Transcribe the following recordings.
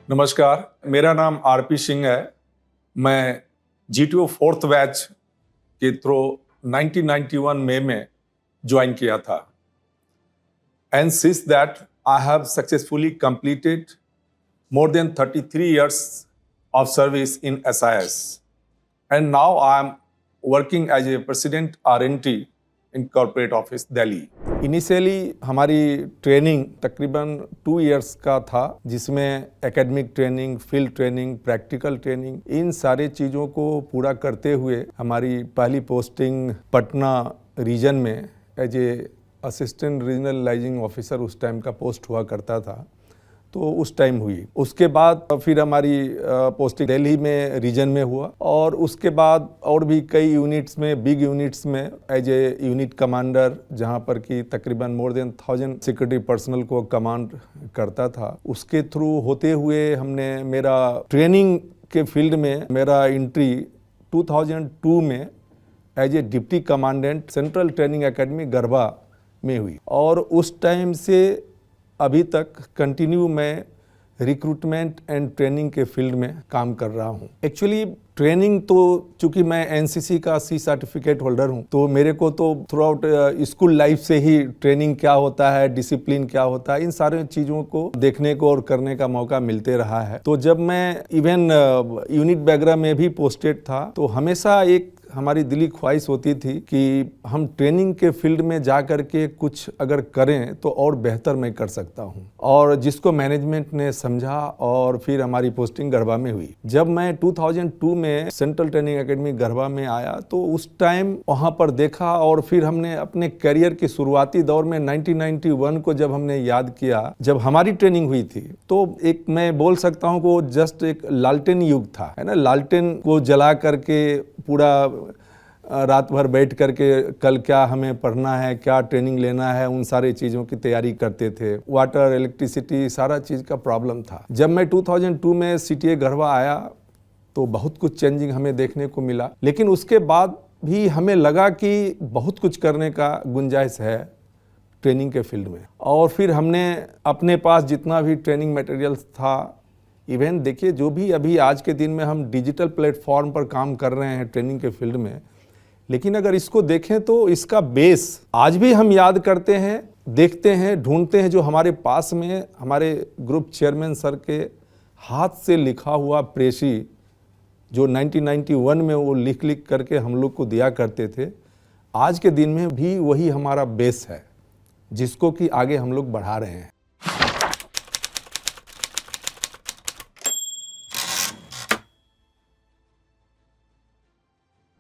नमस्कार, मेरा नाम आरपी सिंह है। मैं जीटीओ फोर्थ बैच के थ्रू 1991 मई में ज्वाइन किया था। And since that I have successfully completed more than 33 years of service in SIS. And now I am working as a president R&D in corporate office Delhi. Initially हमारी training तकरीबन 2 years का था, जिसमें academic training, field training, practical training, इन सारे चीज़ों को पूरा करते हुए हमारी पहली पोस्टिंग पटना रीजन में as a assistant regional liaising officer उस टाइम का पोस्ट हुआ करता था, तो उस टाइम हुई। उसके बाद फिर हमारी पोस्टिंग दिल्ली में रीजन में हुआ और उसके बाद और भी कई यूनिट्स में, बिग यूनिट्स में एज ए यूनिट कमांडर, जहां पर कि तकरीबन मोर देन 1000 सिक्योरिटी पर्सनल को कमांड करता था। उसके थ्रू होते हुए हमने मेरा ट्रेनिंग के फील्ड में मेरा एंट्री 2002 में as a deputy commandant central training academy गरबा में हुई और उस टाइम से अभी तक कंटिन्यू मैं रिक्रूटमेंट एंड ट्रेनिंग के फील्ड में काम कर रहा हूं। एक्चुअली ट्रेनिंग तो चूंकि मैं एनसीसी का सी सर्टिफिकेट होल्डर हूं, तो मेरे को तो थ्रू आउट स्कूल लाइफ से ही ट्रेनिंग क्या होता है, डिसिप्लिन क्या होता है, इन सारे चीज़ों को देखने को और करने का मौका मिलते रहा है। तो जब मैं इवन यूनिट बैगरा में भी पोस्टेड था, तो हमेशा एक हमारी दिली ख्वाहिश होती थी कि हम ट्रेनिंग के फील्ड में जा कर के कुछ अगर करें तो और बेहतर मैं कर सकता हूं, और जिसको मैनेजमेंट ने समझा और फिर हमारी पोस्टिंग गरबा में हुई। जब मैं 2002 में सेंट्रल ट्रेनिंग एकेडमी गरबा में आया तो उस टाइम वहां पर देखा और फिर हमने अपने करियर के शुरुआती दौर में 1991 को जब हमने याद किया, जब हमारी ट्रेनिंग हुई थी, तो एक मैं बोल सकता हूं कि जस्ट एक लालटेन युग था, है ना। लालटेन को जला करके पूरा रात भर बैठ करके कल क्या हमें पढ़ना है, क्या ट्रेनिंग लेना है, उन सारी चीज़ों की तैयारी करते थे। वाटर, इलेक्ट्रिसिटी, सारा चीज़ का प्रॉब्लम था। जब मैं 2002 में सीटीए गढ़वा आया तो बहुत कुछ चेंजिंग हमें देखने को मिला, लेकिन उसके बाद भी हमें लगा कि बहुत कुछ करने का गुंजाइश है ट्रेनिंग के फील्ड में। और फिर हमने अपने पास जितना भी ट्रेनिंग मटेरियल्स था, इवन देखिए जो भी अभी आज के दिन में हम डिजिटल प्लेटफॉर्म पर काम कर रहे हैं ट्रेनिंग के फील्ड में, लेकिन अगर इसको देखें तो इसका बेस आज भी हम याद करते हैं, देखते हैं, ढूंढते हैं। जो हमारे पास में हमारे ग्रुप चेयरमैन सर के हाथ से लिखा हुआ प्रेसी जो 1991 में वो लिख करके हम लोग को दिया करते थे, आज के दिन में भी वही हमारा बेस है, जिसको कि आगे हम लोग बढ़ा रहे हैं।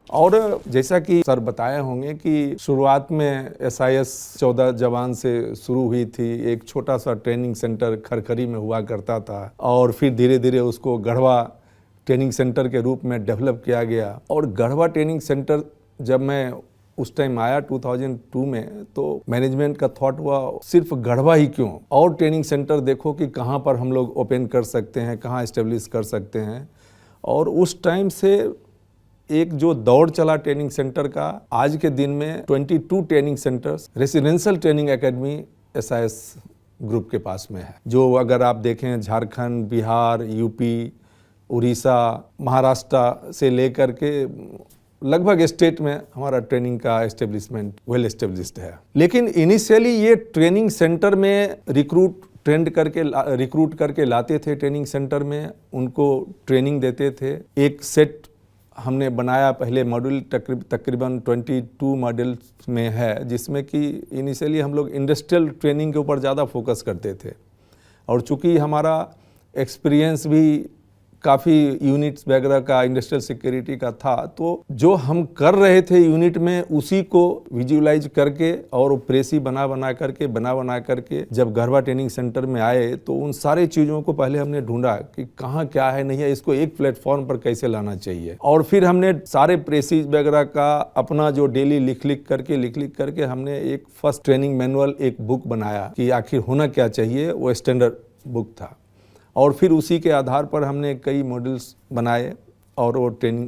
और जैसा कि सर बताए होंगे कि शुरुआत में एसआईएस 14 जवान से शुरू हुई थी। एक छोटा सा ट्रेनिंग सेंटर खरखरी में हुआ करता था और फिर धीरे धीरे उसको गढ़वा ट्रेनिंग सेंटर के रूप में डेवलप किया गया। और गढ़वा ट्रेनिंग सेंटर जब मैं उस टाइम आया 2002 में, तो मैनेजमेंट का थॉट हुआ सिर्फ गढ़वा ही क्यों, और ट्रेनिंग सेंटर देखो कि कहाँ पर हम लोग ओपन कर सकते हैं, कहाँ इस्टेब्लिश कर सकते हैं। और उस टाइम से एक जो दौड़ चला ट्रेनिंग सेंटर का, आज के दिन में 22 training centres residential training academy SIS group के पास में है। जो अगर आप देखें झारखंड, बिहार, यूपी, उड़ीसा, महाराष्ट्र से लेकर के लगभग स्टेट में हमारा ट्रेनिंग का एस्टेब्लिशमेंट वेल एस्टेब्लिश्ड है। लेकिन इनिशियली ये ट्रेनिंग सेंटर में रिक्रूट करके लाते थे। ट्रेनिंग सेंटर में उनको ट्रेनिंग देते थे। एक सेट हमने बनाया, पहले मॉड्यूल तकरीबन 22 मॉड्यूल्स में है, जिसमें कि इनिशियली हम लोग इंडस्ट्रियल ट्रेनिंग के ऊपर ज़्यादा फोकस करते थे। और चूँकि हमारा एक्सपीरियंस भी काफ़ी यूनिट्स वगैरह का इंडस्ट्रियल सिक्योरिटी का था, तो जो हम कर रहे थे यूनिट में उसी को विजुअलाइज करके और प्रेसी बना करके जब गढ़वा ट्रेनिंग सेंटर में आए, तो उन सारे चीज़ों को पहले हमने ढूंढा कि कहाँ क्या है, नहीं है, इसको एक प्लेटफॉर्म पर कैसे लाना चाहिए। और फिर हमने सारे प्रेसीज वगैरह का अपना जो डेली लिख करके हमने एक फर्स्ट ट्रेनिंग मैनुअल, एक बुक बनाया कि आखिर होना क्या चाहिए। वो स्टैंडर्ड बुक था। और फिर उसी के आधार पर हमने कई मॉड्यूल्स बनाए और वो ट्रेनिंग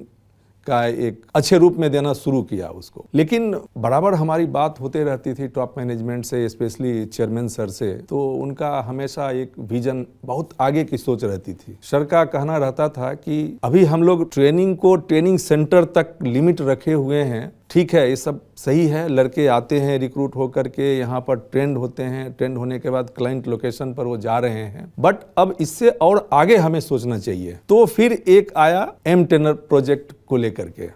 का एक अच्छे रूप में देना शुरू किया उसको। लेकिन बराबर हमारी बात होते रहती थी टॉप मैनेजमेंट से, स्पेशली चेयरमैन सर से, तो उनका हमेशा एक विजन, बहुत आगे की सोच रहती थी। सर का कहना रहता था कि अभी हम लोग ट्रेनिंग को ट्रेनिंग सेंटर तक लिमिट रखे हुए हैं, ठीक है ये सब सही है, लड़के आते हैं रिक्रूट होकर के यहाँ पर ट्रेंड होते हैं, ट्रेंड होने के बाद क्लाइंट लोकेशन पर वो जा रहे हैं, बट अब इससे और आगे हमें सोचना चाहिए। तो फिर एक आया एम टेनर प्रोजेक्ट को लेकर के।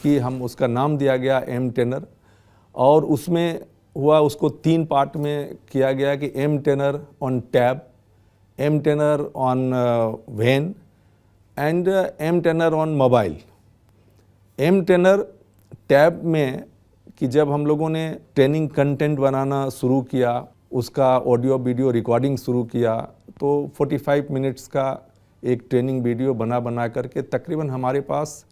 कि हम उसका नाम दिया गया एम टेनर, और उसमें हुआ उसको 3 पार्ट में किया गया कि M trainer on tab, M trainer on van and M trainer on mobile. M trainer tab में कि जब हम लोगों ने ट्रेनिंग कंटेंट बनाना शुरू किया, उसका ऑडियो वीडियो रिकॉर्डिंग शुरू किया, तो 45 मिनट्स का एक ट्रेनिंग वीडियो बना करके तकरीबन हमारे पास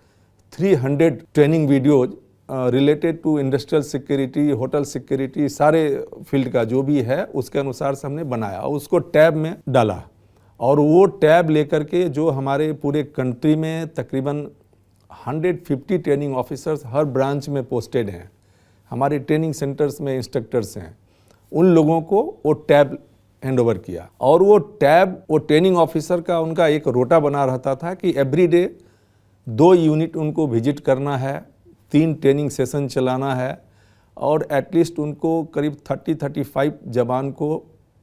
300 training videos related to industrial security, hotel security, सारे फील्ड का जो भी है उसके अनुसार से हमने बनाया और उसको टैब में डाला। और वो टैब लेकर के जो हमारे पूरे कंट्री में तकरीबन 150 ट्रेनिंग ऑफिसर्स हर ब्रांच में पोस्टेड हैं, हमारे ट्रेनिंग सेंटर्स में इंस्ट्रक्टर्स हैं, उन लोगों को वो टैब हैंड ओवर किया। और वो टैब वो ट्रेनिंग ऑफिसर का उनका एक रोटा बना रहता था कि एवरीडे 2 यूनिट उनको विजिट करना है, 3 ट्रेनिंग सेशन चलाना है, और एटलीस्ट उनको करीब 30-35 जवान को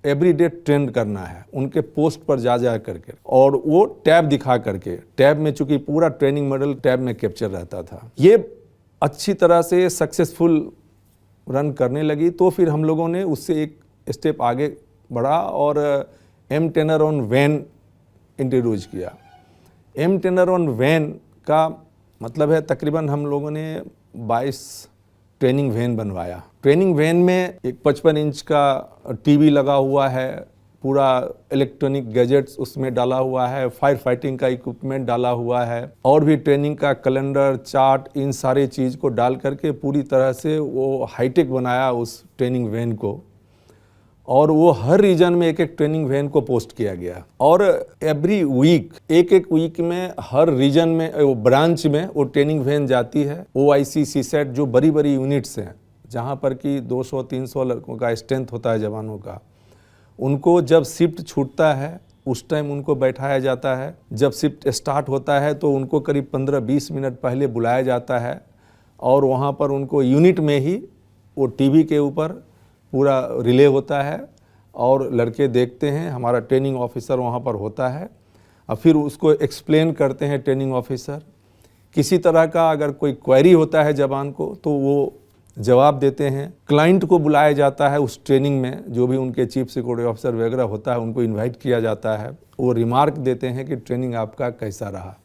एवरीडे ट्रेन करना है उनके पोस्ट पर जा करके, और वो टैब दिखा करके। टैब में चूंकि पूरा ट्रेनिंग मॉडल टैब में कैप्चर रहता था। ये अच्छी तरह से सक्सेसफुल रन करने लगी, तो फिर हम लोगों ने उससे एक स्टेप आगे बढ़ा और M trainer on van introduce किया। एम टेनर ऑन वैन का मतलब है तकरीबन हम लोगों ने 22 ट्रेनिंग वैन बनवाया। ट्रेनिंग वैन में एक 55 इंच का टीवी लगा हुआ है, पूरा इलेक्ट्रॉनिक गैजेट्स उसमें डाला हुआ है, फायर फाइटिंग का इक्विपमेंट डाला हुआ है, और भी ट्रेनिंग का कैलेंडर, चार्ट, इन सारे चीज़ को डाल करके पूरी तरह से वो हाईटेक बनाया उस ट्रेनिंग वैन को। और वो हर रीजन में एक ट्रेनिंग वैन को पोस्ट किया गया, और एवरी वीक एक वीक में हर रीजन में वो ब्रांच में वो ट्रेनिंग वैन जाती है। OIC, CSAT जो बड़ी यूनिट्स हैं जहाँ पर कि 200-300 लड़कों का स्ट्रेंथ होता है जवानों का, उनको जब शिफ्ट छूटता है उस टाइम उनको बैठाया जाता है। जब शिफ्ट स्टार्ट होता है तो उनको करीब 15-20 मिनट पहले बुलाया जाता है, और वहाँ पर उनको यूनिट में ही वो टीवी के ऊपर पूरा रिले होता है, और लड़के देखते हैं, हमारा ट्रेनिंग ऑफिसर वहाँ पर होता है, और फिर उसको एक्सप्लेन करते हैं ट्रेनिंग ऑफिसर। किसी तरह का अगर कोई क्वेरी होता है जवान को तो वो जवाब देते हैं। क्लाइंट को बुलाया जाता है उस ट्रेनिंग में, जो भी उनके चीफ सिक्योरिटी ऑफिसर वगैरह होता है उनको इन्वाइट किया जाता है, वो रिमार्क देते हैं कि ट्रेनिंग आपका कैसा रहा।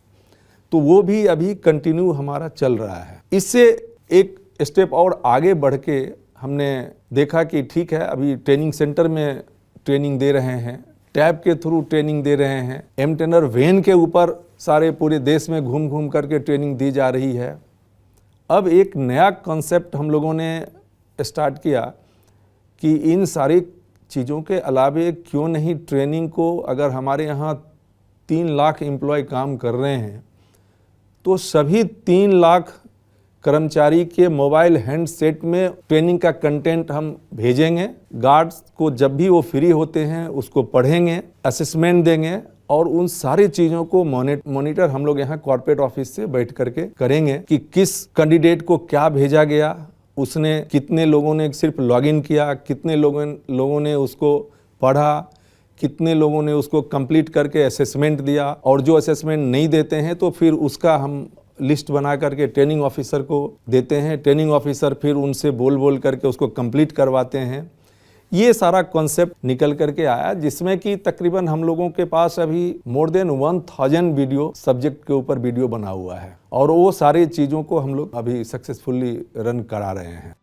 तो वो भी अभी कंटिन्यू हमारा चल रहा है। इससे एक स्टेप और आगे बढ़ के हमने देखा कि ठीक है, अभी ट्रेनिंग सेंटर में ट्रेनिंग दे रहे हैं, टैब के थ्रू ट्रेनिंग दे रहे हैं, एम टेनर वैन के ऊपर सारे पूरे देश में घूम करके ट्रेनिंग दी जा रही है। अब एक नया कॉन्सेप्ट हम लोगों ने स्टार्ट किया कि इन सारी चीज़ों के अलावे क्यों नहीं ट्रेनिंग को, अगर हमारे यहाँ 3 लाख एम्प्लॉय काम कर रहे हैं तो सभी 3 लाख कर्मचारी के मोबाइल हैंडसेट में ट्रेनिंग का कंटेंट हम भेजेंगे। गार्ड्स को जब भी वो फ्री होते हैं उसको पढ़ेंगे, असेसमेंट देंगे, और उन सारी चीज़ों को मॉनिटर हम लोग यहाँ कॉर्पोरेट ऑफिस से बैठ करके करेंगे कि किस कैंडिडेट को क्या भेजा गया, उसने कितने लोगों ने सिर्फ लॉगिन किया, कितने लोगों ने उसको पढ़ा, कितने लोगों ने उसको कंप्लीट करके असेसमेंट दिया, और जो असेसमेंट नहीं देते हैं तो फिर उसका हम लिस्ट बना करके ट्रेनिंग ऑफिसर को देते हैं। ट्रेनिंग ऑफिसर फिर उनसे बोल करके उसको कंप्लीट करवाते हैं। ये सारा कॉन्सेप्ट निकल करके आया, जिसमें कि तकरीबन हम लोगों के पास अभी मोर देन 1000 वीडियो सब्जेक्ट के ऊपर वीडियो बना हुआ है, और वो सारी चीज़ों को हम लोग अभी सक्सेसफुली रन करा रहे हैं।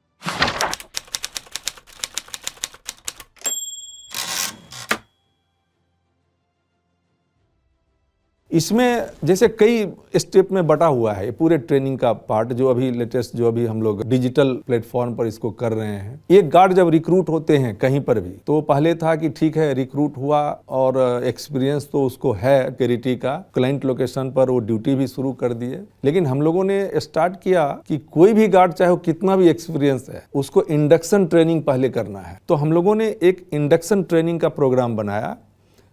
इसमें जैसे कई स्टेप में बटा हुआ है ये पूरे ट्रेनिंग का पार्ट, जो अभी लेटेस्ट जो अभी हम लोग डिजिटल प्लेटफॉर्म पर इसको कर रहे हैं। एक गार्ड जब रिक्रूट होते हैं कहीं पर भी, तो पहले था कि ठीक है रिक्रूट हुआ और एक्सपीरियंस तो उसको है पेरिटी का, क्लाइंट लोकेशन पर वो ड्यूटी भी शुरू कर दिए। लेकिन हम लोगों ने स्टार्ट किया कि कोई भी गार्ड चाहे वो कितना भी एक्सपीरियंस है, उसको इंडक्शन ट्रेनिंग पहले करना है। तो हम लोगों ने एक इंडक्शन ट्रेनिंग का प्रोग्राम बनाया।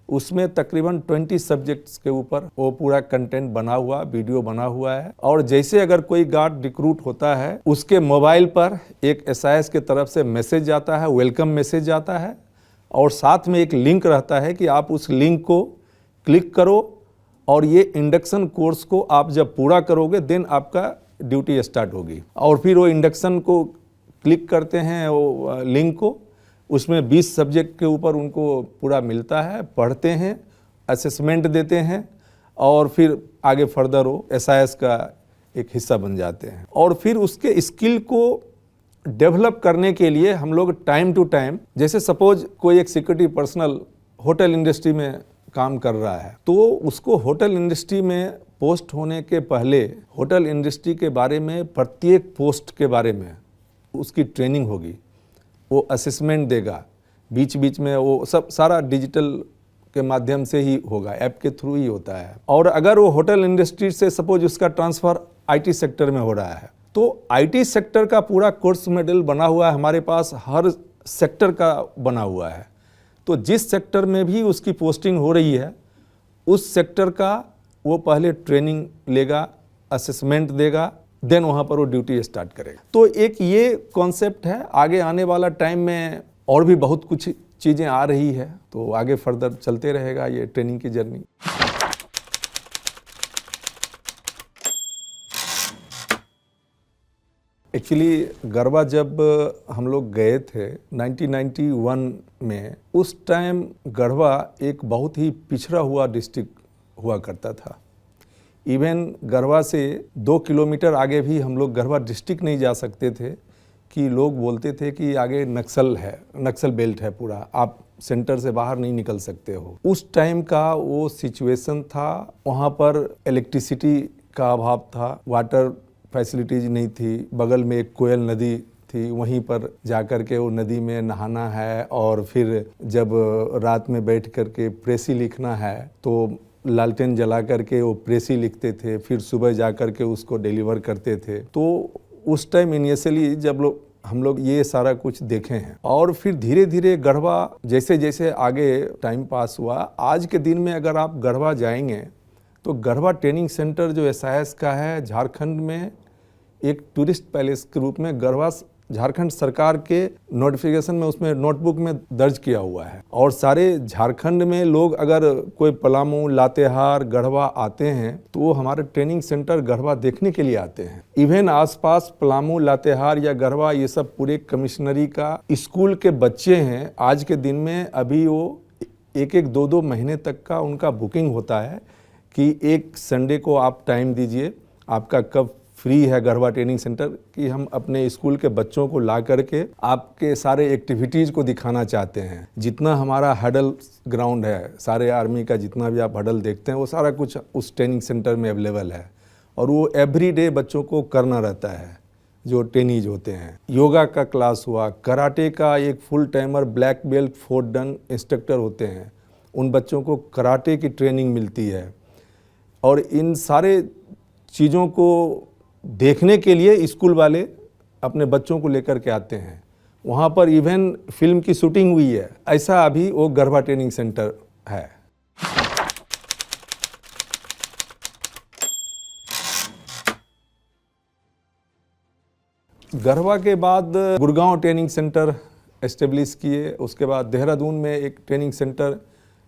उसमें तकरीबन 20 सब्जेक्ट्स के ऊपर वो पूरा कंटेंट बना हुआ, वीडियो बना हुआ है। और जैसे अगर कोई गार्ड रिक्रूट होता है, उसके मोबाइल पर एक एसआईएस के तरफ से मैसेज जाता है, वेलकम मैसेज जाता है, और साथ में एक लिंक रहता है कि आप उस लिंक को क्लिक करो और ये इंडक्शन कोर्स को आप जब पूरा करोगे देन आपका ड्यूटी स्टार्ट होगी। और फिर वो इंडक्शन को क्लिक करते हैं, वो लिंक को, उसमें 20 सब्जेक्ट के ऊपर उनको पूरा मिलता है, पढ़ते हैं, असेसमेंट देते हैं और फिर आगे फर्दर वो एसआईएस का एक हिस्सा बन जाते हैं। और फिर उसके स्किल को डेवलप करने के लिए हम लोग टाइम टू टाइम, जैसे सपोज कोई एक सिक्योरिटी पर्सनल होटल इंडस्ट्री में काम कर रहा है, तो उसको होटल इंडस्ट्री में पोस्ट होने के पहले होटल इंडस्ट्री के बारे में, प्रत्येक पोस्ट के बारे में उसकी ट्रेनिंग होगी, वो असेसमेंट देगा, बीच बीच में वो सब सारा डिजिटल के माध्यम से ही होगा, ऐप के थ्रू ही होता है। और अगर वो होटल इंडस्ट्री से सपोज उसका ट्रांसफ़र आईटी सेक्टर में हो रहा है, तो आईटी सेक्टर का पूरा कोर्स मॉडल बना हुआ है हमारे पास, हर सेक्टर का बना हुआ है। तो जिस सेक्टर में भी उसकी पोस्टिंग हो रही है, उस सेक्टर का वो पहले ट्रेनिंग लेगा, असेसमेंट देगा, देन वहाँ पर वो ड्यूटी स्टार्ट करेगा। तो एक ये कॉन्सेप्ट है। आगे आने वाला टाइम में और भी बहुत कुछ चीज़ें आ रही है, तो आगे फर्दर चलते रहेगा ये ट्रेनिंग की जर्नी। एक्चुअली गरबा जब हम लोग गए थे 1991 में, उस टाइम गढ़वा एक बहुत ही पिछड़ा हुआ डिस्ट्रिक्ट हुआ करता था। इवन गढ़वा से 2 किलोमीटर आगे भी हम लोग गढ़वा डिस्ट्रिक्ट नहीं जा सकते थे कि लोग बोलते थे कि आगे नक्सल है, नक्सल बेल्ट है पूरा, आप सेंटर से बाहर नहीं निकल सकते हो। उस टाइम का वो सिचुएशन था। वहाँ पर इलेक्ट्रिसिटी का अभाव था, वाटर फैसिलिटीज नहीं थी, बगल में एक कोयल नदी थी, वहीं पर जाकर के वो नदी में नहाना है, और फिर जब रात में बैठ कर के प्रेसी लिखना है तो लालटेन जला करके वो प्रेसी लिखते थे, फिर सुबह जा कर के उसको डिलीवर करते थे। तो उस टाइम इनिशियली जब हम लोग ये सारा कुछ देखे हैं, और फिर धीरे धीरे गढ़वा जैसे जैसे आगे टाइम पास हुआ, आज के दिन में अगर आप गढ़वा जाएंगे तो गढ़वा ट्रेनिंग सेंटर जो एसआईएस का है झारखंड में, एक टूरिस्ट पैलेस के रूप में गढ़वा झारखंड सरकार के नोटिफिकेशन में, उसमें नोटबुक में दर्ज किया हुआ है। और सारे झारखंड में लोग अगर कोई पलामू, लातेहार, गढ़वा आते हैं तो वो हमारे ट्रेनिंग सेंटर गढ़वा देखने के लिए आते हैं। इवन आसपास पलामू, लातेहार या गढ़वा, ये सब पूरे कमिश्नरी का स्कूल के बच्चे हैं। आज के दिन में अभी वो एक 2 महीने तक का उनका बुकिंग होता है कि एक संडे को आप टाइम दीजिए, आपका कब फ्री है गढ़वा ट्रेनिंग सेंटर, कि हम अपने स्कूल के बच्चों को ला करके आपके सारे एक्टिविटीज़ को दिखाना चाहते हैं। जितना हमारा हडल ग्राउंड है, सारे आर्मी का जितना भी आप हडल देखते हैं, वो सारा कुछ उस ट्रेनिंग सेंटर में अवेलेबल है। और वो एवरीडे बच्चों को करना रहता है, जो ट्रेनीज होते हैं। योगा का क्लास हुआ, कराटे का एक full timer black belt 4 done instructor होते हैं, उन बच्चों को कराटे की ट्रेनिंग मिलती है। और इन सारे चीज़ों को देखने के लिए स्कूल वाले अपने बच्चों को लेकर के आते हैं। वहाँ पर इवन फिल्म की शूटिंग हुई है, ऐसा अभी वो गढ़वा ट्रेनिंग सेंटर है। गढ़वा के बाद गुड़गांव ट्रेनिंग सेंटर एस्टेब्लिश किए, उसके बाद देहरादून में एक ट्रेनिंग सेंटर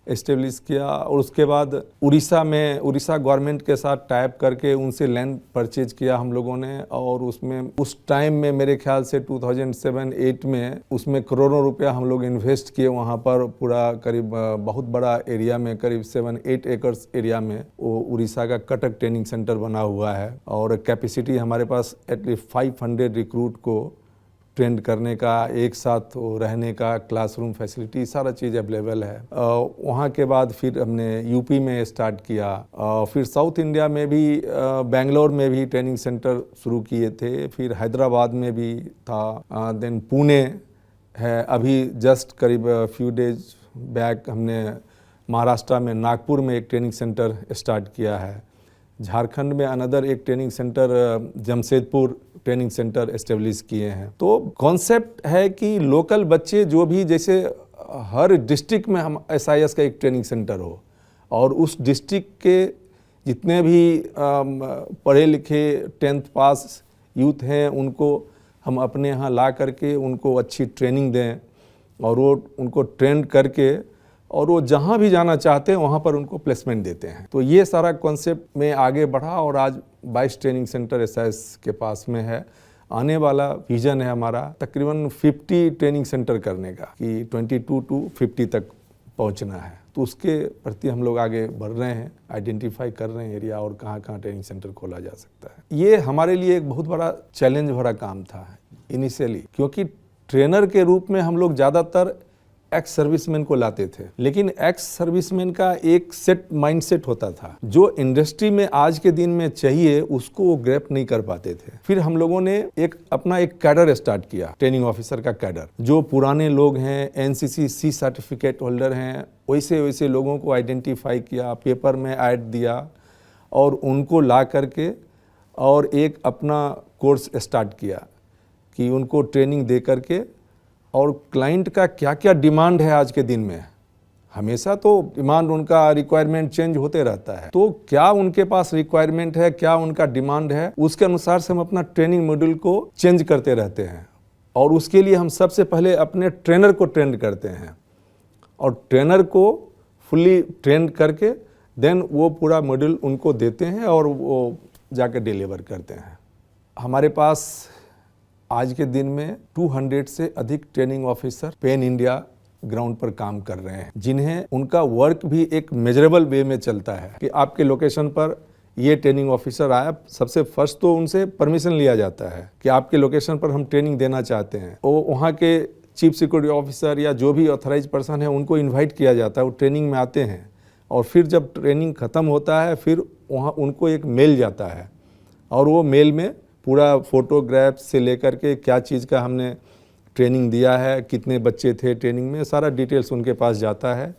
एस्टेब्लिश किया, और उसके बाद उड़ीसा में, उड़ीसा गवर्नमेंट के साथ टाइप करके उनसे लैंड परचेज किया हम लोगों ने। और उसमें उस टाइम में मेरे ख्याल से 2007-8 में उसमें करोड़ों रुपया हम लोग इन्वेस्ट किए। वहाँ पर पूरा करीब बहुत बड़ा एरिया में, करीब 7-8 एकर्स एरिया में वो उड़ीसा का कटक ट्रेनिंग सेंटर बना हुआ है। और कैपेसिटी हमारे पास एटलीस्ट 500 रिक्रूट को ट्रेंड करने का, एक साथ रहने का, क्लासरूम फैसिलिटी सारा चीज़ अवेलेबल है। वहाँ के बाद फिर हमने यूपी में स्टार्ट किया, फिर साउथ इंडिया में भी बेंगलोर में भी ट्रेनिंग सेंटर शुरू किए थे, फिर हैदराबाद में भी था, देन पुणे है, अभी जस्ट करीब फ्यू डेज बैक हमने महाराष्ट्र में नागपुर में एक ट्रेनिंग सेंटर स्टार्ट किया है। झारखंड में अनदर एक training centre Jamshedpur training centre establish किए हैं। तो कॉन्सेप्ट है कि लोकल बच्चे जो भी, जैसे हर डिस्ट्रिक्ट में हम SIS का एक ट्रेनिंग सेंटर हो और उस डिस्ट्रिक्ट के जितने भी पढ़े लिखे 10th पास यूथ हैं उनको हम अपने यहाँ ला करके उनको अच्छी ट्रेनिंग दें और वो उनको ट्रेंड करके और वो जहाँ भी जाना चाहते हैं वहाँ पर उनको प्लेसमेंट देते हैं। तो ये सारा कॉन्सेप्ट में आगे बढ़ा और आज 22 ट्रेनिंग सेंटर SIS के पास में है। आने वाला विजन है हमारा तकरीबन 50 ट्रेनिंग सेंटर करने का, कि 22 to 50 तक पहुँचना है। तो उसके प्रति हम लोग आगे बढ़ रहे हैं, आइडेंटिफाई कर रहे हैं एरिया और कहाँ कहाँ ट्रेनिंग सेंटर खोला जा सकता है। ये हमारे लिए एक बहुत बड़ा चैलेंज भरा काम था इनिशियली, क्योंकि ट्रेनर के रूप में हम लोग ज़्यादातर एक्स सर्विसमैन को लाते थे, लेकिन एक्स सर्विसमैन का एक सेट माइंडसेट होता था जो इंडस्ट्री में आज के दिन में चाहिए, उसको वो ग्रैप नहीं कर पाते थे। फिर हम लोगों ने अपना एक कैडर स्टार्ट किया, ट्रेनिंग ऑफिसर का कैडर, जो पुराने लोग हैं, NCC C सर्टिफिकेट होल्डर हैं, वैसे वैसे लोगों को आइडेंटिफाई किया, पेपर में ऐड दिया और उनको ला करके और एक अपना कोर्स स्टार्ट किया कि उनको ट्रेनिंग दे करके, और क्लाइंट का क्या क्या डिमांड है आज के दिन में, हमेशा तो डिमांड उनका रिक्वायरमेंट चेंज होते रहता है, तो क्या उनके पास रिक्वायरमेंट है, क्या उनका डिमांड है, उसके अनुसार से हम अपना ट्रेनिंग मॉड्यूल को चेंज करते रहते हैं। और उसके लिए हम सबसे पहले अपने ट्रेनर को ट्रेंड करते हैं और ट्रेनर को फुल्ली ट्रेंड करके देन वो पूरा मॉड्यूल उनको देते हैं और वो जाकर डिलीवर करते हैं। हमारे पास आज के दिन में 200 से अधिक training officer pan India ground पर काम कर रहे हैं, जिन्हें उनका वर्क भी एक मेजरेबल वे में चलता है कि आपके लोकेशन पर ये ट्रेनिंग ऑफिसर आया, सबसे फर्स्ट तो उनसे परमिशन लिया जाता है कि आपके लोकेशन पर हम ट्रेनिंग देना चाहते हैं। वो वहाँ के चीफ सिक्योरिटी ऑफिसर या जो भी ऑथराइज पर्सन है उनको इन्वाइट किया जाता है, वो ट्रेनिंग में आते हैं और फिर जब ट्रेनिंग ख़त्म होता है फिर वहाँ उनको एक मेल जाता है और वो मेल में पूरा फोटोग्राफ से लेकर के क्या चीज़ का हमने ट्रेनिंग दिया है, कितने बच्चे थे ट्रेनिंग में, सारा डिटेल्स उनके पास जाता है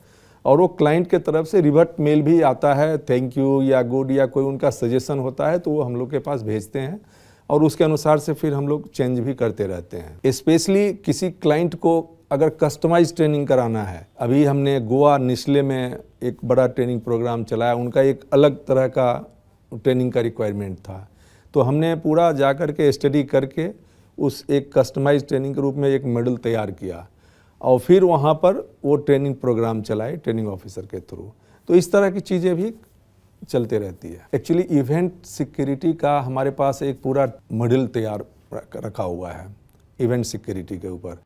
और वो क्लाइंट के तरफ से रिवर्ट मेल भी आता है, थैंक यू या गुड या कोई उनका सजेशन होता है तो वो हम लोग के पास भेजते हैं और उसके अनुसार से फिर हम लोग चेंज भी करते रहते हैं। स्पेशली किसी क्लाइंट को अगर कस्टमाइज ट्रेनिंग कराना है, अभी हमने गोवा निस्ले में एक बड़ा ट्रेनिंग प्रोग्राम चलाया, उनका एक अलग तरह का ट्रेनिंग का रिक्वायरमेंट था, तो हमने पूरा जा कर के स्टडी करके उस एक कस्टमाइज ट्रेनिंग के रूप में एक मॉडल तैयार किया और फिर वहाँ पर वो ट्रेनिंग प्रोग्राम चलाए ट्रेनिंग ऑफिसर के थ्रू। तो इस तरह की चीज़ें भी चलते रहती है। एक्चुअली इवेंट सिक्योरिटी का हमारे पास एक पूरा मॉडल तैयार रखा हुआ है इवेंट सिक्योरिटी के ऊपर।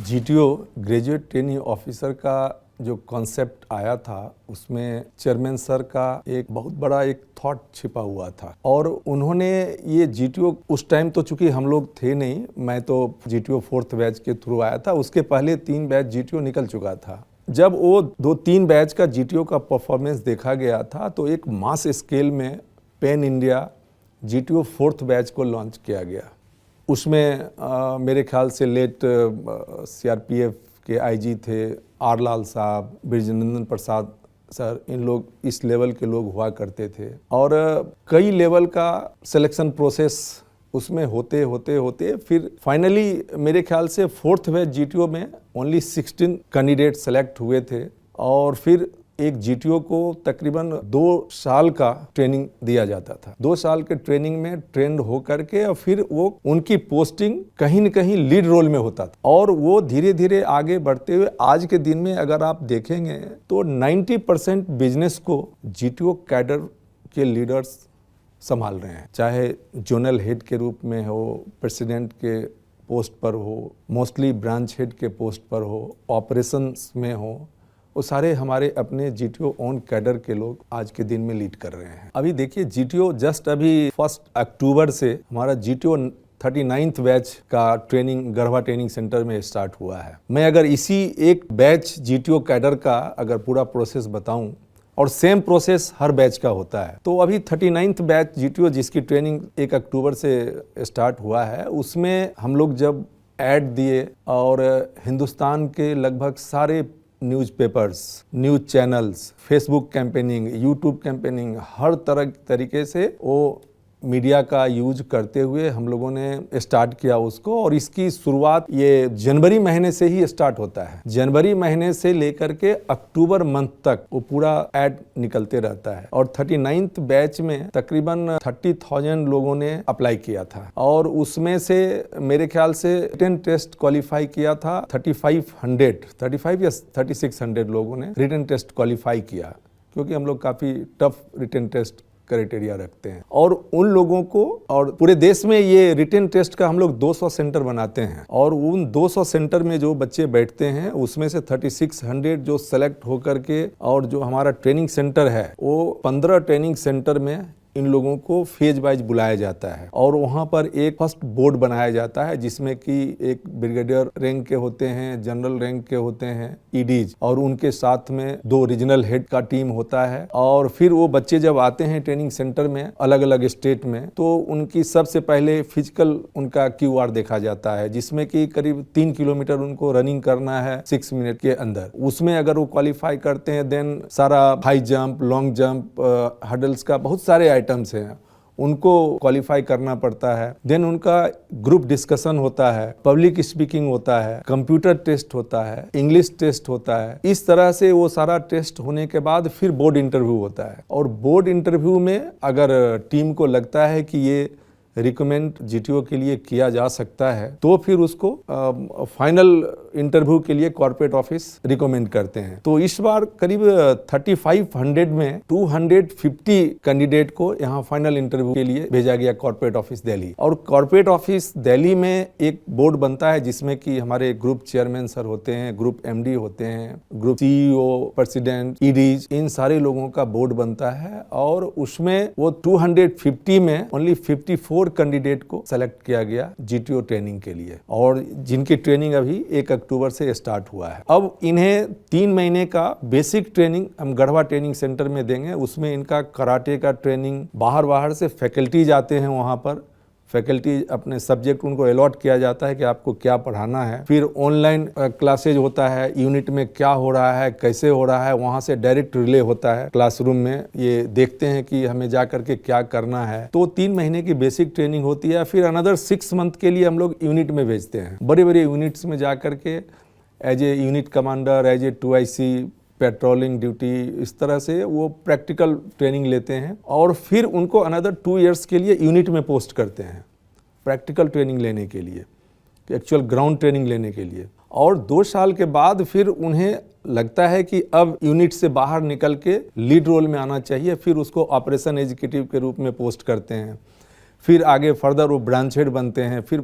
GTO ग्रेजुएट ट्रेनिंग ऑफिसर का जो कॉन्सेप्ट आया था उसमें चेयरमैन सर का एक बहुत बड़ा एक थॉट छिपा हुआ था और उन्होंने ये GTO उस टाइम तो चूंकि हम लोग थे नहीं, मैं तो GTO 4th बैच के थ्रू आया था, उसके पहले 3 बैच GTO निकल चुका था। जब वो 2-3 बैच का GTO का परफॉर्मेंस देखा गया था तो एक मास स्केल में pan India GTO 4th batch को लॉन्च किया गया। उसमें मेरे ख्याल से लेट CRPF के IG थे R लाल साहब, ब्रिजनंदन प्रसाद सर, इन लोग इस लेवल के लोग हुआ करते थे और कई लेवल का सिलेक्शन प्रोसेस उसमें होते होते होते फिर फाइनली मेरे ख्याल से 4th बैच GTO में ओनली 16 कैंडिडेट सेलेक्ट हुए थे और फिर एक GTO को तकरीबन 2 साल का ट्रेनिंग दिया जाता था। 2 साल के ट्रेनिंग में ट्रेंड हो करके और फिर वो उनकी पोस्टिंग कहीं न कहीं लीड रोल में होता था और वो धीरे धीरे आगे बढ़ते हुए आज के दिन में अगर आप देखेंगे तो 90% बिजनेस को GTO कैडर के लीडर्स संभाल रहे हैं, चाहे जोनल हेड के रूप में हो, प्रेसिडेंट के पोस्ट पर हो, मोस्टली ब्रांच हेड के पोस्ट पर हो, ऑपरेशंस में हो, वो सारे हमारे अपने जीटीओ ओन कैडर के लोग आज के दिन में लीड कर रहे हैं। अभी देखिए जीटीओ जस्ट अभी 1 अक्टूबर से हमारा जीटीओ 39th बैच का ट्रेनिंग गढ़वा ट्रेनिंग सेंटर में स्टार्ट हुआ है। मैं अगर इसी एक बैच जीटीओ कैडर का अगर पूरा प्रोसेस बताऊं, और सेम प्रोसेस हर बैच का होता है, तो अभी 39th बैच जीटीओ जिसकी ट्रेनिंग 1 अक्टूबर से स्टार्ट हुआ है, उसमें हम लोग जब ऐड दिए और हिंदुस्तान के लगभग सारे newspapers, news channels, Facebook campaigning, YouTube campaigning, हर तरीके से वो मीडिया का यूज करते हुए हम लोगों ने स्टार्ट किया उसको। और इसकी शुरुआत ये जनवरी महीने से ही स्टार्ट होता है। जनवरी महीने से लेकर के अक्टूबर मंथ तक वो पूरा ऐड निकलते रहता है। और 39th बैच में तकरीबन 30,000 लोगों ने अप्लाई किया था, और उसमें से मेरे ख्याल से रिटन टेस्ट क्वालिफाई किया था 35 या 3600 लोगों ने रिटन टेस्ट क्वालिफाई किया, क्योंकि हम लोग काफ़ी टफ रिटन टेस्ट क्राइटेरिया रखते हैं। और उन लोगों को, और पूरे देश में ये रिटन टेस्ट का हम लोग 200 सेंटर बनाते हैं, और उन 200 सेंटर में जो बच्चे बैठते हैं उसमें से 3600 जो सेलेक्ट होकर के, और जो हमारा ट्रेनिंग सेंटर है वो 15 ट्रेनिंग सेंटर में इन लोगों को फेज वाइज बुलाया जाता है। और वहाँ पर एक फर्स्ट बोर्ड बनाया जाता है जिसमें कि एक ब्रिगेडियर रैंक के होते हैं, जनरल रैंक के होते हैं, ईडीज, और उनके साथ में 2 रीजनल हेड का टीम होता है। और फिर वो बच्चे जब आते हैं ट्रेनिंग सेंटर में अलग अलग स्टेट में, तो उनकी सबसे पहले फिजिकल उनका QR देखा जाता है, जिसमें कि करीब 3 किलोमीटर उनको रनिंग करना है 6 मिनट के अंदर। उसमें अगर वो क्वालिफाई करते हैं, देन सारा high jump, long jump, hurdles का बहुत सारे आइटम्स हैं, उनको क्वालिफाई करना पड़ता है। देन उनका ग्रुप डिस्कशन होता है, पब्लिक स्पीकिंग होता है, कंप्यूटर टेस्ट होता है, इंग्लिश टेस्ट होता है। इस तरह से वो सारा टेस्ट होने के बाद फिर बोर्ड इंटरव्यू होता है। और बोर्ड इंटरव्यू में अगर टीम को लगता है कि ये रिकमेंड जीटीओ के लिए किया जा सकता है, तो फिर उसको फाइनल इंटरव्यू के लिए कॉर्पोरेट ऑफिस रिकमेंड करते हैं। तो इस बार करीब 3500 में 250 कैंडिडेट को यहाँ फाइनल इंटरव्यू के लिए भेजा गया कॉर्पोरेट ऑफिस दिल्ली। और कॉर्पोरेट ऑफिस दिल्ली में एक बोर्ड बनता है जिसमें कि हमारे ग्रुप चेयरमैन सर होते हैं, ग्रुप MD होते हैं, ग्रुप CEO, प्रेसिडेंट, ईडीज, इन सारे लोगों का बोर्ड बनता है। और उसमें वो 250 में ओनली 54 कैंडिडेट को सेलेक्ट किया गया जीटीओ ट्रेनिंग के लिए, और जिनकी ट्रेनिंग अभी 1 अक्टूबर से स्टार्ट हुआ है। अब इन्हें 3 महीने का बेसिक ट्रेनिंग हम गढ़वा ट्रेनिंग सेंटर में देंगे। उसमें इनका कराटे का ट्रेनिंग, बाहर से फैकल्टीज आते हैं, वहाँ पर फैकल्टी अपने सब्जेक्ट उनको अलॉट किया जाता है कि आपको क्या पढ़ाना है। फिर ऑनलाइन क्लासेज होता है, यूनिट में क्या हो रहा है, कैसे हो रहा है, वहाँ से डायरेक्ट रिले होता है क्लासरूम में। ये देखते हैं कि हमें जा करके क्या करना है। तो 3 महीने की बेसिक ट्रेनिंग होती है। फिर अनदर 6 मंथ के लिए हम लोग यूनिट में भेजते हैं, बड़े बड़े यूनिट्स में जा करके as a unit commander, as a 2IC, patrolling duty, इस तरह से वो प्रैक्टिकल ट्रेनिंग लेते हैं। और फिर उनको अनदर 2 इयर्स के लिए यूनिट में पोस्ट करते हैं प्रैक्टिकल ट्रेनिंग लेने के लिए, एक्चुअल ग्राउंड ट्रेनिंग लेने के लिए। और 2 साल के बाद फिर उन्हें लगता है कि अब यूनिट से बाहर निकल के लीड रोल में आना चाहिए, फिर उसको ऑपरेशन एग्जीक्यूटिव के रूप में पोस्ट करते हैं। फिर आगे फर्दर वो ब्रांच हेड बनते हैं, फिर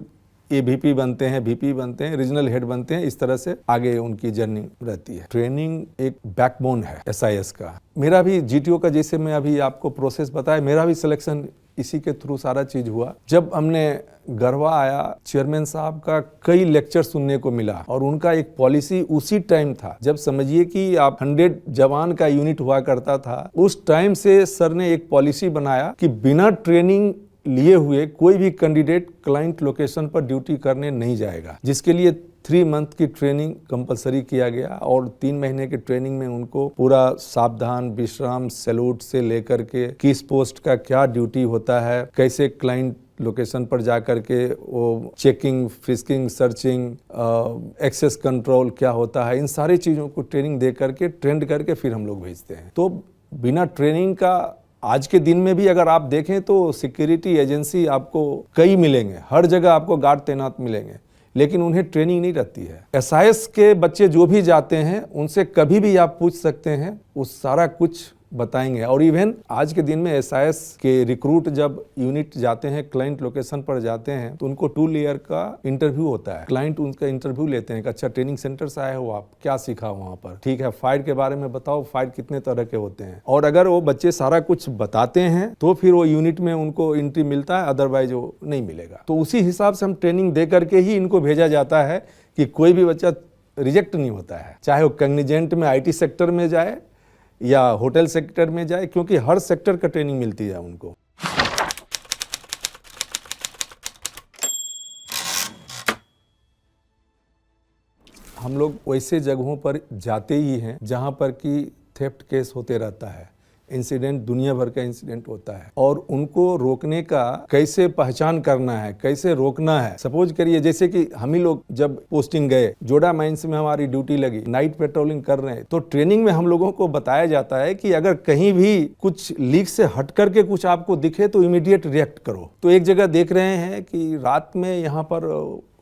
AVP बनते हैं, VP बनते हैं, रीजनल हेड बनते हैं। इस तरह से आगे उनकी जर्नी रहती है। ट्रेनिंग एक बैकबोन है SIS का। मेरा भी GTO का, जैसे मैं अभी आपको प्रोसेस बताया, मेरा भी सिलेक्शन इसी के थ्रू सारा चीज हुआ। जब हमने गढ़वा आया, चेयरमैन साहब का कई लेक्चर सुनने को मिला, और उनका एक पॉलिसी उसी टाइम था जब समझिए कि आप 100 जवान का यूनिट हुआ करता था। उस टाइम से सर ने एक पॉलिसी बनाया कि बिना ट्रेनिंग लिए हुए कोई भी कैंडिडेट क्लाइंट लोकेशन पर ड्यूटी करने नहीं जाएगा, जिसके लिए 3 मंथ की ट्रेनिंग कंपलसरी किया गया। और 3 महीने की ट्रेनिंग में उनको पूरा सावधान, विश्राम, सैल्यूट से लेकर के किस पोस्ट का क्या ड्यूटी होता है, कैसे क्लाइंट लोकेशन पर जा करके वो checking, frisking, searching, access control क्या होता है, इन सारी चीज़ों को ट्रेनिंग दे करके, ट्रेंड करके फिर हम लोग भेजते हैं। तो बिना ट्रेनिंग का आज के दिन में भी अगर आप देखें तो सिक्योरिटी एजेंसी आपको कई मिलेंगे, हर जगह आपको गार्ड तैनात मिलेंगे, लेकिन उन्हें ट्रेनिंग नहीं रहती है। SIS के बच्चे जो भी जाते हैं उनसे कभी भी आप पूछ सकते हैं, वो सारा कुछ बताएंगे। और इवन आज के दिन में एसआईएस के रिक्रूट जब यूनिट जाते हैं, क्लाइंट लोकेशन पर जाते हैं, तो उनको 2 लेयर का इंटरव्यू होता है। क्लाइंट उनका इंटरव्यू लेते हैं कि अच्छा ट्रेनिंग सेंटर से आए हो आप, क्या सीखा वहाँ पर, ठीक है, फायर के बारे में बताओ, फायर कितने तरह के होते हैं। और अगर वो बच्चे सारा कुछ बताते हैं तो फिर वो यूनिट में उनको एंट्री मिलता है, अदरवाइज वो नहीं मिलेगा। तो उसी हिसाब से हम ट्रेनिंग दे करके ही इनको भेजा जाता है कि कोई भी बच्चा रिजेक्ट नहीं होता है, चाहे वो कॉग्निजेंट में आईटी सेक्टर में जाए या होटल सेक्टर में जाए, क्योंकि हर सेक्टर का ट्रेनिंग मिलती है उनको। हम लोग वैसे जगहों पर जाते ही हैं जहां पर कि थेफ्ट केस होते रहता है, इंसिडेंट, दुनिया भर का इंसिडेंट होता है, और उनको रोकने का कैसे पहचान करना है, कैसे रोकना है। सपोज करिए जैसे कि हम ही लोग जब पोस्टिंग गए, जोड़ा माइंस में हमारी ड्यूटी लगी, नाइट पेट्रोलिंग कर रहे हैं, तो ट्रेनिंग में हम लोगों को बताया जाता है कि अगर कहीं भी कुछ लीक से हट करके कुछ आपको दिखे तो इमीडिएट रिएक्ट करो। तो एक जगह देख रहे हैं कि रात में यहाँ पर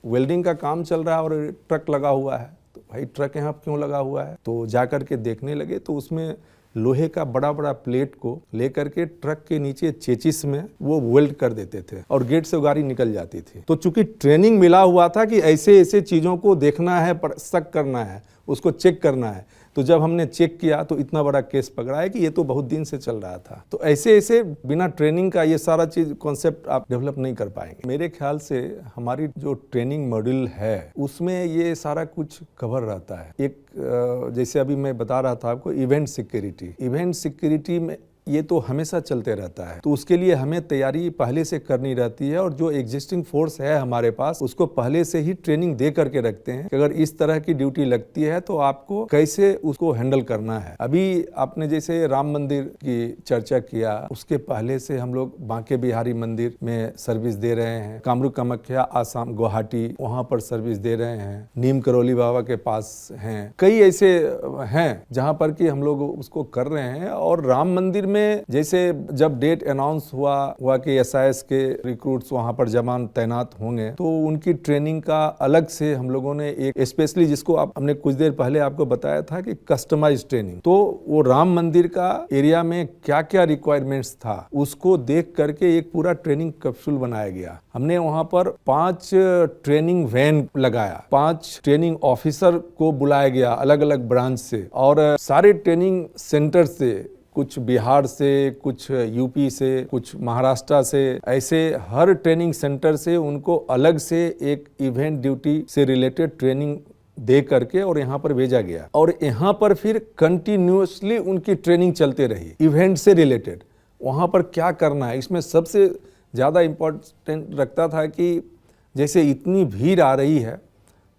वेल्डिंग का काम चल रहा है और ट्रक लगा हुआ है, तो भाई ट्रक यहाँ क्यों लगा हुआ है, तो जाकर के देखने लगे तो उसमें लोहे का बड़ा बड़ा प्लेट को लेकर के ट्रक के नीचे चेचिस में वो वेल्ड कर देते थे और गेट से गाड़ी निकल जाती थी। तो चूंकि ट्रेनिंग मिला हुआ था कि ऐसे ऐसे चीज़ों को देखना है, शक करना है, उसको चेक करना है, तो जब हमने चेक किया तो इतना बड़ा केस पकड़ा है कि ये तो बहुत दिन से चल रहा था। तो ऐसे ऐसे बिना ट्रेनिंग का ये सारा चीज़ कॉन्सेप्ट आप डेवलप नहीं कर पाएंगे। मेरे ख्याल से हमारी जो ट्रेनिंग मॉड्यूल है उसमें ये सारा कुछ कवर रहता है। एक जैसे अभी मैं बता रहा था आपको, इवेंट सिक्योरिटी में ये तो हमेशा चलते रहता है, तो उसके लिए हमें तैयारी पहले से करनी रहती है, और जो एग्जिस्टिंग फोर्स है हमारे पास उसको पहले से ही ट्रेनिंग दे करके रखते हैं कि अगर इस तरह की ड्यूटी लगती है तो आपको कैसे उसको हैंडल करना है। अभी आपने जैसे राम मंदिर की चर्चा किया, उसके पहले से हम लोग बांके बिहारी मंदिर में सर्विस दे रहे हैं, कामरूप कामाख्या आसाम गुवाहाटी वहाँ पर सर्विस दे रहे हैं, नीम करोली बाबा के पास हैं, कई ऐसे हैं जहाँ पर कि हम लोग उसको कर रहे हैं। और राम मंदिर में जैसे जब डेट अनाउंस हुआ कि एसआईएस के रिक्रूट्स वहां पर जवान तैनात होंगे, तो उनकी ट्रेनिंग का अलग से हम लोगों ने एक स्पेशली, जिसको हमने कुछ देर पहले आपको बताया था कि कस्टमाइज ट्रेनिंग, तो वो राम मंदिर का एरिया में क्या क्या रिक्वायरमेंट्स था उसको देख करके एक पूरा ट्रेनिंग कैप्सूल बनाया गया। हमने वहां पर 5 ट्रेनिंग वैन लगाया, 5 ट्रेनिंग ऑफिसर को बुलाया गया अलग अलग ब्रांच से, और सारे ट्रेनिंग सेंटर से, कुछ बिहार से, कुछ यूपी से, कुछ महाराष्ट्र से, ऐसे हर ट्रेनिंग सेंटर से उनको अलग से एक इवेंट ड्यूटी से रिलेटेड ट्रेनिंग दे करके और यहाँ पर भेजा गया। और यहाँ पर फिर कंटिन्यूअसली उनकी ट्रेनिंग चलते रही इवेंट से रिलेटेड, वहाँ पर क्या करना है। इसमें सबसे ज़्यादा इम्पोर्टेंट रखता था कि जैसे इतनी भीड़ आ रही है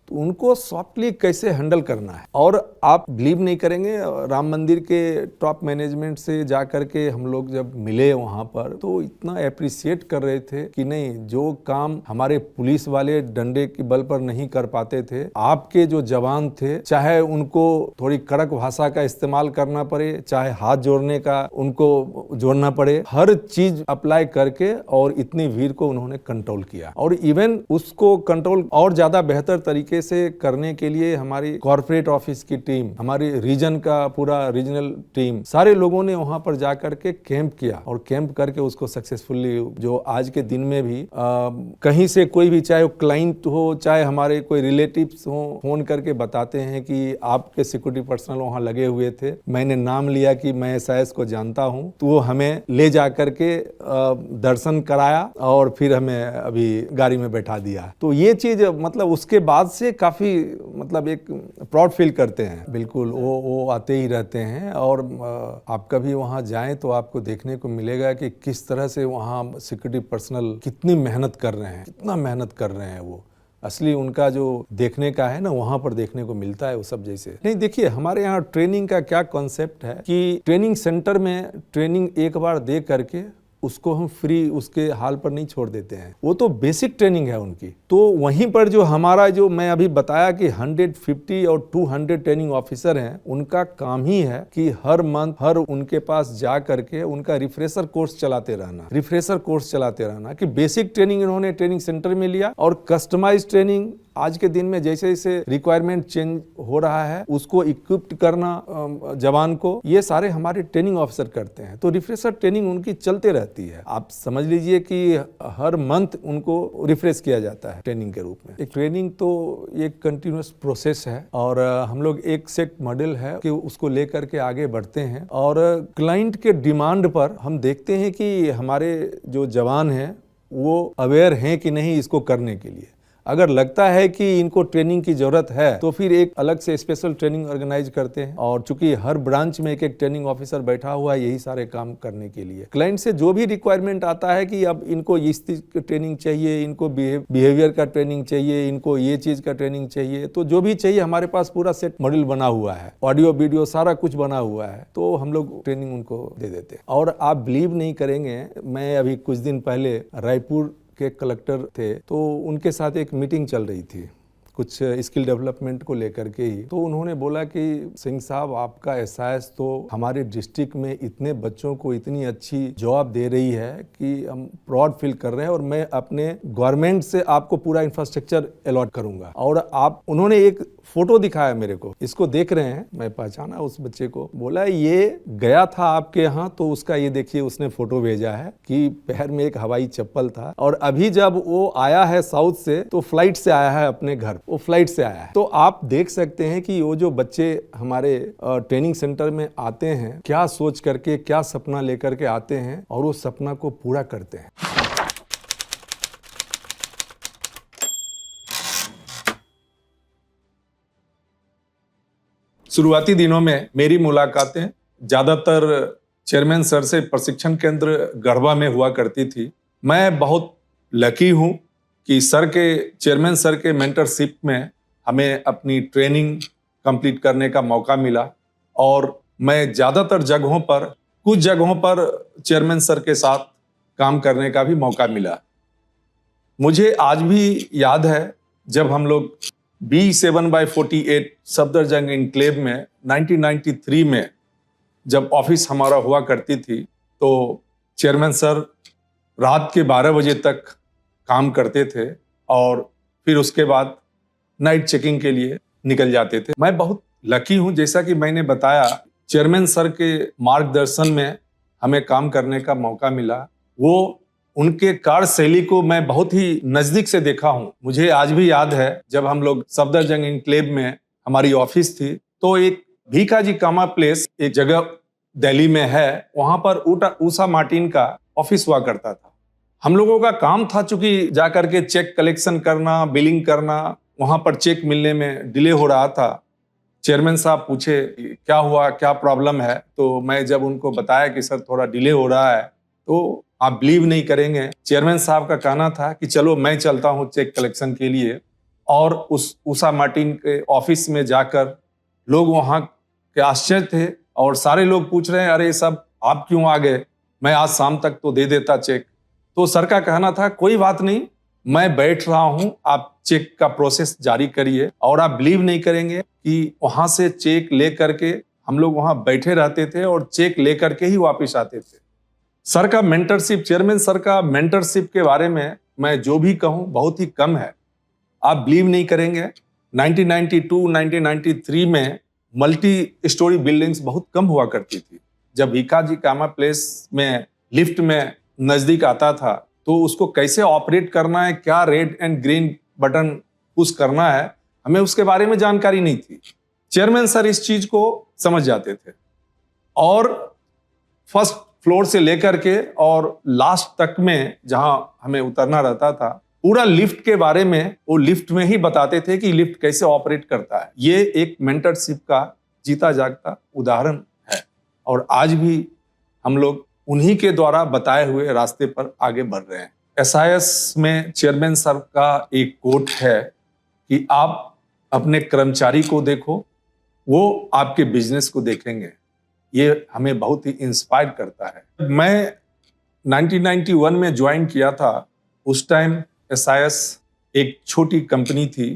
तो उनको सॉफ्टली कैसे हैंडल करना है। और आप बिलीव नहीं करेंगे, राम मंदिर के टॉप मैनेजमेंट से जा करके हम लोग जब मिले वहाँ पर, तो इतना अप्रिशिएट कर रहे थे कि नहीं, जो काम हमारे पुलिस वाले डंडे के बल पर नहीं कर पाते थे, आपके जो जवान थे, चाहे उनको थोड़ी कड़क भाषा का इस्तेमाल करना पड़े, चाहे हाथ जोड़ने का उनको जोड़ना पड़े, हर चीज अप्लाई करके और इतनी भीड़ को उन्होंने कंट्रोल किया। और इवन उसको कंट्रोल और ज्यादा बेहतर तरीके से करने के लिए हमारी कॉर्पोरेट ऑफिस की टीम, हमारी रीजन का पूरा रीजनल टीम, सारे लोगों ने वहां पर जाकर के कैंप किया, और कैंप करके उसको सक्सेसफुली, जो आज के दिन में भी कहीं से कोई भी, चाहे वो क्लाइंट हो, चाहे हमारे कोई रिलेटिव्स हो, फोन करके बताते हैं कि आपके सिक्योरिटी पर्सनल वहां लगे हुए थे, मैंने नाम लिया कि मैं एसआईएस को जानता हूं, तो वो हमें ले जा करके दर्शन कराया और फिर हमें अभी गाड़ी में बैठा दिया। तो ये चीज मतलब उसके बाद से काफी मतलब एक प्राउड फील करते हैं। बिल्कुल वो आते ही रहते हैं, और आप कभी वहां जाएं तो आपको देखने को मिलेगा कि किस तरह से वहां सिक्योरिटी पर्सनल कितनी मेहनत कर रहे हैं, कितना मेहनत कर रहे हैं। वो असली उनका जो देखने का है ना, वहां पर देखने को मिलता है वो सब। जैसे नहीं, देखिए हमारे यहाँ ट्रेनिंग का क्या कॉन्सेप्ट है कि ट्रेनिंग सेंटर में ट्रेनिंग एक बार दे करके उसको हम फ्री उसके हाल पर नहीं छोड़ देते हैं, वो तो बेसिक ट्रेनिंग है उनकी। तो वहीं पर जो हमारा, जो मैं अभी बताया कि 150 और 200 ट्रेनिंग ऑफिसर हैं, उनका काम ही है कि हर मंथ हर उनके पास जा करके उनका रिफ्रेशर कोर्स चलाते रहना कि बेसिक ट्रेनिंग इन्होंने ट्रेनिंग सेंटर में लिया और कस्टमाइज ट्रेनिंग आज के दिन में जैसे जैसे रिक्वायरमेंट चेंज हो रहा है, उसको इक्विप्ड करना जवान को, ये सारे हमारे ट्रेनिंग ऑफिसर करते हैं। तो रिफ्रेशर ट्रेनिंग उनकी चलते रहती है। आप समझ लीजिए कि हर मंथ उनको रिफ्रेश किया जाता है ट्रेनिंग के रूप में। एक ट्रेनिंग तो एक कंटिन्यूअस प्रोसेस है और हम लोग एक सेट मॉडल है कि उसको लेकर के आगे बढ़ते हैं और क्लाइंट के डिमांड पर हम देखते हैं कि हमारे जो जवान हैं वो अवेयर हैं कि नहीं इसको करने के लिए। अगर लगता है कि इनको ट्रेनिंग की जरूरत है तो फिर एक अलग से स्पेशल ट्रेनिंग ऑर्गेनाइज करते हैं और चूंकि हर ब्रांच में एक एक ट्रेनिंग ऑफिसर बैठा हुआ है यही सारे काम करने के लिए। क्लाइंट से जो भी रिक्वायरमेंट आता है कि अब इनको इस चीज की ट्रेनिंग चाहिए, इनको बिहेवियर का ट्रेनिंग चाहिए, इनको ये चीज का ट्रेनिंग चाहिए, तो जो भी चाहिए हमारे पास पूरा सेट मॉडल बना हुआ है, ऑडियो वीडियो सारा कुछ बना हुआ है, तो हम लोग ट्रेनिंग उनको दे देते हैं। और आप बिलीव नहीं करेंगे, मैं अभी कुछ दिन पहले रायपुर के कलेक्टर थे तो उनके साथ एक मीटिंग चल रही थी कुछ स्किल डेवलपमेंट को लेकर के ही। तो उन्होंने बोला कि सिंह साहब आपका एसआईएस तो हमारे डिस्ट्रिक्ट में इतने बच्चों को इतनी अच्छी जॉब दे रही है कि हम प्राउड फील कर रहे हैं और मैं अपने गवर्नमेंट से आपको पूरा इंफ्रास्ट्रक्चर अलॉट करूंगा। और आप, उन्होंने एक फोटो दिखाया मेरे को, इसको देख रहे हैं, मैं पहचाना उस बच्चे को, बोला ये गया था आपके यहाँ तो उसका ये देखिए उसने फोटो भेजा है कि पैर में एक हवाई चप्पल था और अभी जब वो आया है साउथ से तो फ्लाइट से आया है अपने घर, वो फ्लाइट से आया है। तो आप देख सकते हैं कि वो जो बच्चे हमारे ट्रेनिंग सेंटर में आते हैं क्या सोच करके, क्या सपना लेकर के आते हैं और उस सपना को पूरा करते हैं। शुरुआती दिनों में मेरी मुलाकातें ज्यादातर चेयरमैन सर से प्रशिक्षण केंद्र गढ़वा में हुआ करती थी। मैं बहुत लकी हूं कि चेयरमैन सर के मेंटरशिप में हमें अपनी ट्रेनिंग कंप्लीट करने का मौका मिला और मैं ज्यादातर जगहों पर, कुछ जगहों पर चेयरमैन सर के साथ काम करने का भी मौका मिला। मुझे आज भी याद है जब हम लोग B7/48 सफदरजंग इनक्लेव में 1993 में जब ऑफिस हमारा हुआ करती थी तो चेयरमैन सर रात के 12 बजे तक काम करते थे और फिर उसके बाद नाइट चेकिंग के लिए निकल जाते थे। मैं बहुत लकी हूं, जैसा कि मैंने बताया, चेयरमैन सर के मार्गदर्शन में हमें काम करने का मौका मिला। वो उनके कार्यशैली को मैं बहुत ही नजदीक से देखा हूं। मुझे आज भी याद है जब हम लोग सफदरजंग इनक्लेव में हमारी ऑफिस थी तो एक भीखाजी कामा प्लेस एक जगह दिल्ली में है, वहां पर ऊषा मार्टिन का ऑफिस हुआ करता था। हम लोगों का काम था चूंकि जाकर के चेक कलेक्शन करना, बिलिंग करना, वहां पर चेक मिलने में डिले हो रहा था। चेयरमैन साहब पूछे क्या हुआ, क्या प्रॉब्लम है, तो मैं जब उनको बताया कि सर थोड़ा डिले हो रहा है तो आप बिलीव नहीं करेंगे, चेयरमैन साहब का कहना था कि चलो मैं चलता हूं चेक कलेक्शन के लिए। और उस ऊषा मार्टिन के ऑफिस में जाकर लोग वहां के आश्चर्य थे और सारे लोग पूछ रहे हैं अरे सब आप क्यों आ गए, मैं आज शाम तक तो दे देता चेक। तो सर का कहना था कोई बात नहीं, मैं बैठ रहा हूं, आप चेक का प्रोसेस जारी करिए। और आप बिलीव नहीं करेंगे कि वहां से चेक ले करके हम लोग वहां बैठे रहते थे और चेक ले करके ही वापिस आते थे। सर का मेंटरशिप, चेयरमैन सर का मेंटरशिप के बारे में मैं जो भी कहूं बहुत ही कम है। आप बिलीव नहीं करेंगे, 1992, 1993 में मल्टी स्टोरी बिल्डिंग्स बहुत कम हुआ करती थी। जब भीखाजी कामा प्लेस में लिफ्ट में नजदीक आता था तो उसको कैसे ऑपरेट करना है, क्या red and green button push करना है, हमें उसके बारे में जानकारी नहीं थी। चेयरमैन सर इस चीज को समझ जाते थे और फर्स्ट फ्लोर से लेकर के और लास्ट तक में जहां हमें उतरना रहता था पूरा लिफ्ट के बारे में वो लिफ्ट में ही बताते थे कि लिफ्ट कैसे ऑपरेट करता है। ये एक मेंटरशिप का जीता जागता उदाहरण है और आज भी हम लोग उन्हीं के द्वारा बताए हुए रास्ते पर आगे बढ़ रहे हैं। एसआईएस में चेयरमैन सर का एक कोट है कि आप अपने कर्मचारी को देखो, वो आपके बिजनेस को देखेंगे। ये हमें बहुत ही इंस्पायर करता है। मैं 1991 में ज्वाइन किया था, उस टाइम एसआईएस एक छोटी कंपनी थी,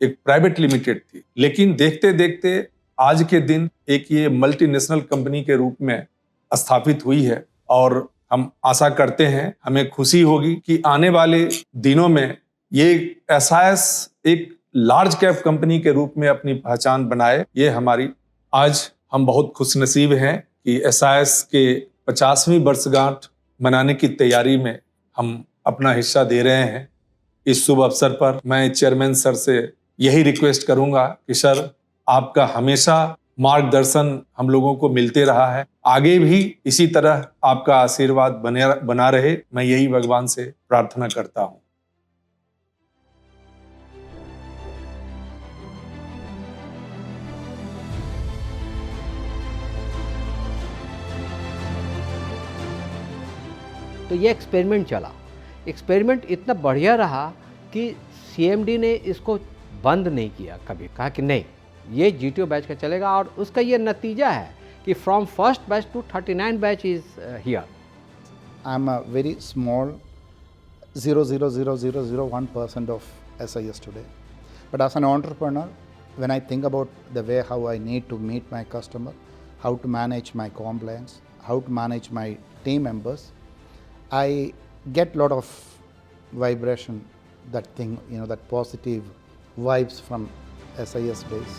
एक प्राइवेट लिमिटेड थी, लेकिन देखते देखते आज के दिन एक ये मल्टीनेशनल कंपनी के रूप में स्थापित हुई है और हम आशा करते हैं, हमें खुशी होगी कि आने वाले दिनों में ये एसआईएस एक लार्ज कैप कंपनी के रूप में अपनी पहचान बनाए, ये हमारी आज हम बहुत खुशनसीब हैं कि एसआईएस के 50वीं वर्षगांठ मनाने की तैयारी में हम अपना हिस्सा दे रहे हैं। इस शुभ अवसर पर मैं चेयरमैन सर से यही रिक्वेस्ट करूंगा कि सर, आपका हमेशा मार्गदर्शन हम लोगों को मिलते रहा है, आगे भी इसी तरह आपका आशीर्वाद बना रहे, मैं यही भगवान से प्रार्थना करता हूं। तो ये एक्सपेरिमेंट चला, एक्सपेरिमेंट इतना बढ़िया रहा कि सीएमडी ने इसको बंद नहीं किया कभी, कहा कि नहीं ये जीटीओ बैच का चलेगा, और उसका ये नतीजा है कि from first batch to 39 batch is here. I am a very small 0.00001% of SIS today, but as an entrepreneur, when I think about the way how I need to meet my customer, how to manage my compliance, how to manage my team members, I get lot of vibration, that thing, that positive vibes from SIS days.